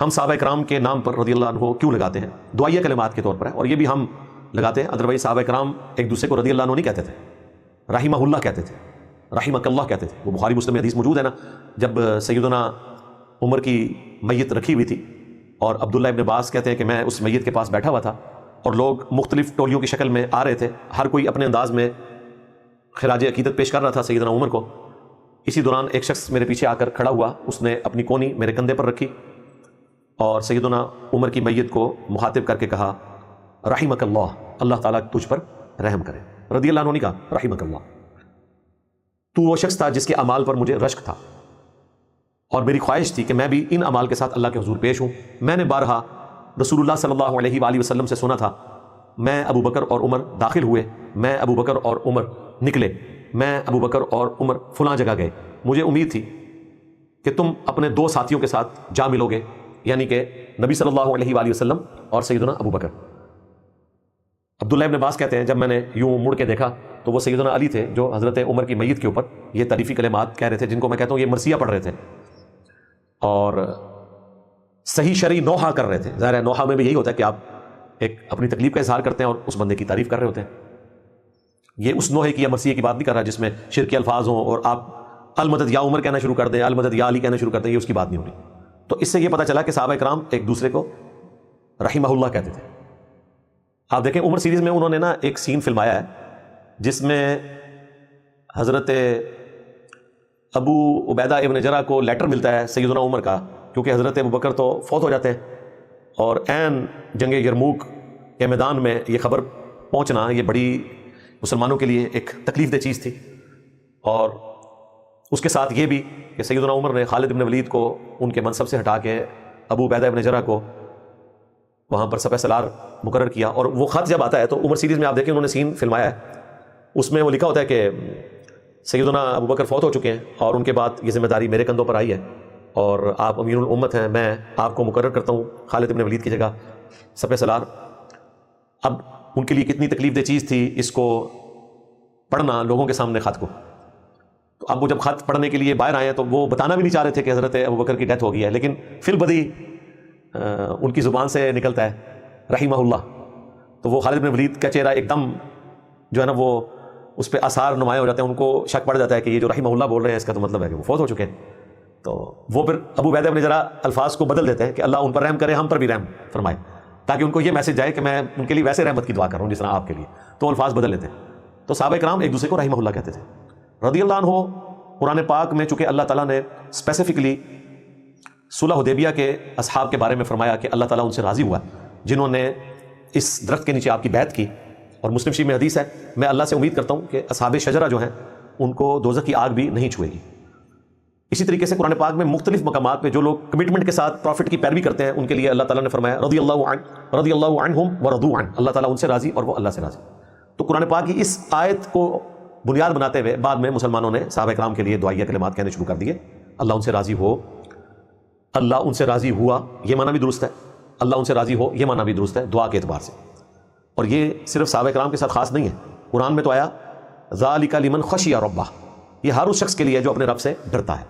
ہم صحابہ کرام کے نام پر رضی اللہ عنہ کیوں لگاتے ہیں؟ دعائیہ کلمات کے طور پر ہے، اور یہ بھی ہم لگاتے ہیں، ادروائز صحابہ کرام ایک دوسرے کو رضی اللہ عنہ نہیں کہتے تھے، رحمہ اللہ کہتے تھے، رحمک اللہ کہتے تھے۔ وہ بخاری مسلم میں حدیث موجود ہے نا، جب سیدنا عمر کی میت رکھی ہوئی تھی اور عبداللہ ابن عباس کہتے ہیں کہ میں اس میت کے پاس بیٹھا ہوا تھا اور لوگ مختلف ٹولیوں کی شکل میں آ رہے تھے، ہر کوئی اپنے انداز میں خراج عقیدت پیش کر رہا تھا سیدنا عمر کو۔ اسی دوران ایک شخص میرے پیچھے آ کر کھڑا ہوا، اس نے اپنی کونی میرے کندھے پر رکھی اور سیدنا عمر کی میت کو مخاطب کر کے کہا رحمک اللہ، اللہ تعالیٰ تجھ پر رحم کرے۔ رضی اللہ عنہ نے کہا رحمک اللہ۔ تو وہ شخص تھا جس کے اعمال پر مجھے رشک تھا اور میری خواہش تھی کہ میں بھی ان اعمال کے ساتھ اللہ کے حضور پیش ہوں۔ میں نے بارہا رسول اللہ صلی اللہ علیہ وآلہ وسلم سے سنا تھا، میں ابو بکر اور عمر داخل ہوئے، میں ابو بکر اور عمر نکلے، میں ابو بکر اور عمر فلاں جگہ گئے، مجھے امید تھی کہ تم اپنے دو ساتھیوں کے ساتھ جا ملو گے، یعنی کہ نبی صلی اللہ علیہ وآلہ وسلم اور سیدنا ابو بکر۔ عبداللہ ابن عباس کہتے ہیں جب میں نے یوں مڑ کے دیکھا تو وہ سیدنا علی تھے جو حضرت عمر کی میت کے اوپر یہ تعریفی کلمات کہہ رہے تھے، جن کو میں کہتا ہوں یہ مرثیہ پڑھ رہے تھے اور صحیح شرعی نوحہ کر رہے تھے۔ ظاہر ہے نوحہ میں بھی یہی ہوتا ہے کہ آپ ایک اپنی تکلیف کا اظہار کرتے ہیں اور اس بندے کی تعریف کر رہے ہوتے ہیں۔ یہ اس نوحے کی یا مرثیے کی بات نہیں کر رہا جس میں شرکی الفاظ ہوں اور آپ المدد یا عمر کہنا شروع کر دیں، المدد یا علی کہنا شروع کر دیں، یہ اس کی بات نہیں ہو رہی۔ تو اس سے یہ پتہ چلا کہ صحابہ کرام ایک دوسرے کو رحمہ اللہ کہتے تھے۔ آپ دیکھیں عمر سیریز میں انہوں نے نا ایک سین فلمایا ہے جس میں حضرت ابو عبیدہ ابن جرح کو لیٹر ملتا ہے سیدنا عمر کا، کیونکہ حضرت ابو بکر تو فوت ہو جاتے ہیں اور عین جنگ یرموک کے میدان میں یہ خبر پہنچنا یہ بڑی مسلمانوں کے لیے ایک تکلیف دہ چیز تھی، اور اس کے ساتھ یہ بھی کہ سیدنا عمر نے خالد بن ولید کو ان کے منصب سے ہٹا کے ابو عبیدہ ابن جرح کو وہاں پر سپہ سالار مقرر کیا۔ اور وہ خط جب آتا ہے تو عمر سیریز میں آپ دیکھیں انہوں نے سین فلمایا ہے، اس میں وہ لکھا ہوتا ہے کہ سیدنا ابو بکر فوت ہو چکے ہیں اور ان کے بعد یہ ذمہ داری میرے کندھوں پر آئی ہے اور آپ امیر الامت ہیں، میں آپ کو مقرر کرتا ہوں خالد بن ولید کی جگہ سپہ سالار۔ اب ان کے لیے کتنی تکلیف دہ چیز تھی اس کو پڑھنا لوگوں کے سامنے خط کو۔ تو اب وہ جب خط پڑھنے کے لیے باہر آئے ہیں تو وہ بتانا بھی نہیں چاہ رہے تھے کہ حضرت ابو بکر کی ڈیتھ ہو گئی ہے، لیکن فی البدی ان کی زبان سے نکلتا ہے رحمہ اللہ۔ تو وہ خالد بن ولید کا چہرہ ایک دم جو ہے نا وہ اس پہ آثار نمایاں ہو جاتے ہیں، ان کو شک پڑ جاتا ہے کہ یہ جو رحمہ اللہ بول رہے ہیں اس کا تو مطلب ہے کہ وہ فوت ہو چکے ہیں۔ تو وہ پھر ابو عبیدہ بن جرح الفاظ کو بدل دیتے ہیں کہ اللہ ان پر رحم کرے، ہم پر بھی رحم فرمائے، تاکہ ان کو یہ میسج جائے کہ میں ان کے لیے ویسے رحمت کی دعا کر رہا ہوں جس طرح آپ کے لیے، تو الفاظ بدل لیتے ہیں۔ تو صحابہ کرام ایک دوسرے کو رحمہ اللہ کہتے تھے۔ رضی اللہ عنہ قرآن پاک میں چونکہ اللہ تعالیٰ نے اسپیسیفکلی صلح حدیبیہ کے اصحاب کے بارے میں فرمایا کہ اللہ تعالیٰ ان سے راضی ہوا جنہوں نے اس درخت کے نیچے آپ کی بیعت کی، اور مسلم شریف میں حدیث ہے میں اللہ سے امید کرتا ہوں کہ اصحاب شجرہ جو ہیں ان کو دوزخ کی آگ بھی نہیں چھوئے گی۔ اسی طریقے سے قرآن پاک میں مختلف مقامات پہ جو لوگ کمٹمنٹ کے ساتھ پروفٹ کی پیروی کرتے ہیں ان کے لیے اللہ تعالیٰ نے فرمایا رضی اللہ عنہم ورضوا عنہ، اللہ تعالیٰ ان سے راضی اور وہ اللہ سے راضی۔ تو قرآن پاک کی اس آیت کو بنیاد بناتے ہوئے بعد میں مسلمانوں نے صحابہ کرام کے لیے دعائیہ کلمات کہنے شروع کر دیے۔ اللہ ان سے راضی ہو، اللہ ان سے راضی ہوا، یہ معنی بھی درست ہے، اللہ ان سے راضی ہو یہ معنی بھی درست ہے دعا کے اعتبار سے۔ اور یہ صرف صحابہ کرام کے ساتھ خاص نہیں ہے، قرآن میں تو آیا ذالک لمن خشی ربہ، یہ ہر اس شخص کے لیے جو اپنے رب سے ڈرتا ہے۔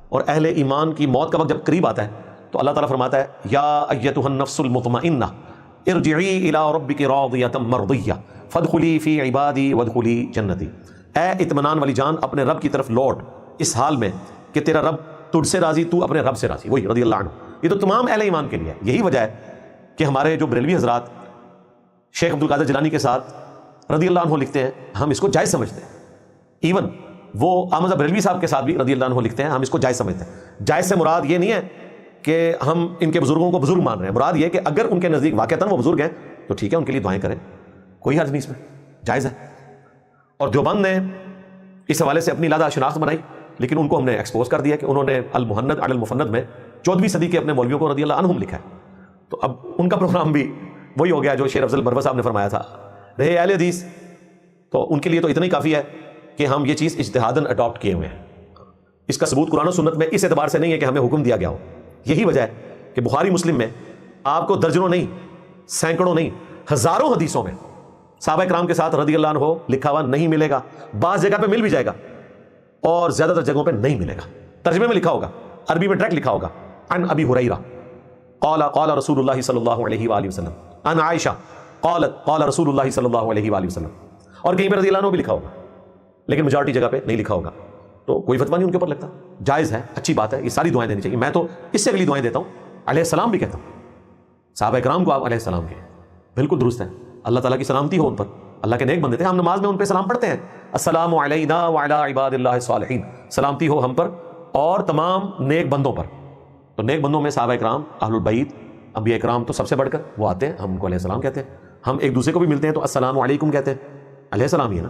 اور اہل ایمان کی موت کا وقت جب قریب آتا ہے تو اللہ تعالیٰ فرماتا ہے یا ایتھا النفس المطمئنہ ارجعی الی ربک راضیۃ مرضیہ فادخلی فی عبادی وادخلی جنتی، اے اطمینان والی جان اپنے رب کی طرف لوٹ اس حال میں کہ تیرا رب تجھ سے راضی، تو اپنے رب سے راضی۔ وہی رضی اللہ عنہ، یہ تو تمام اہل ایمان کے لیے ہے۔ یہی وجہ ہے کہ ہمارے جو بریلوی حضرات شیخ عبد القادر جیلانی کے ساتھ رضی اللہ عنہ لکھتے ہیں ہم اس کو جائز سمجھتے ہیں، ایون وہ احمد بریلوی صاحب کے ساتھ بھی رضی اللہ عنہ لکھتے ہیں ہم اس کو جائز سمجھتے ہیں۔ جائز سے مراد یہ نہیں ہے کہ ہم ان کے بزرگوں کو بزرگ مان رہے ہیں، مراد یہ کہ اگر ان کے نزدیک واقعتاً وہ بزرگ ہیں تو ٹھیک ہے ان کے لیے دعائیں کریں، کوئی حرج نہیں، اس میں جائز ہے۔ اور دیوبند نے اس حوالے سے اپنی لادہ شناخت بنائی، لیکن ان کو ہم نے ایکسپوز کر دیا کہ انہوں نے المحند علی المفند میں 14ویں صدی کے اپنے مولویوں کو رضی اللہ عنہم لکھا ہے۔ تو اب ان کا پروگرام بھی وہی ہو گیا جو شیر افضل بروہ صاحب نے فرمایا تھا رہے اہل حدیث، تو ان کے لیے تو اتنا ہی کافی ہے کہ ہم یہ چیز اجتہاداً اڈاپٹ کیے ہوئے ہیں۔ اس کا ثبوت قرآن و سنت میں اس اعتبار سے نہیں ہے کہ ہمیں حکم دیا گیا ہو۔ یہی وجہ ہے کہ بخاری مسلم میں آپ کو درجنوں نہیں، سینکڑوں نہیں، ہزاروں حدیثوں میں صحابہ کرام کے ساتھ رضی اللہ عنہ لکھا ہوا نہیں ملے گا۔ بعض جگہ پہ مل بھی جائے گا اور زیادہ تر جگہوں پہ نہیں ملے گا۔ ترجمے میں لکھا ہوگا، عربی میں ڈائریکٹ لکھا ہوگا عن ابی ہریرہ، قال رسول اللہ صلی اللہ علیہ وآلہ وسلم عن عائشہ قالت قال رسول اللہ صلی اللہ علیہ وآلہ وسلم. اور کہیں پہ رضی اللہ عنہ بھی لکھا ہوگا لیکن میجورٹی جگہ پہ نہیں لکھا ہوگا, تو کوئی فتویٰ نہیں ان کے اوپر لگتا, جائز ہے, اچھی بات ہے, یہ ساری دعائیں دینی چاہیے. میں تو اس سے اگلی دعائیں دیتا ہوں, علیہ السلام بھی کہتا ہوں. صحابہ کرام کو آپ علیہ السلام کہیں, بالکل درست ہے, اللہ تعالیٰ کی سلامتی ہو ان پر, اللہ کے نیک بندے تھے, ہم نماز میں ان پہ سلام پڑھتے ہیں, السلام علینا وعلی عباد اللہ الصالحین, سلامتی ہو ہم پر اور تمام نیک بندوں پر. تو نیک بندوں میں صحابہ کرام, اہل البیت, انبیاء کرام تو سب سے بڑھ کر وہ آتے ہیں, ہم ان کو علیہ السلام کہتے ہیں. ہم ایک دوسرے کو بھی ملتے ہیں تو السلام علیکم کہتے ہیں, علیہ السلام ہی ہے نا.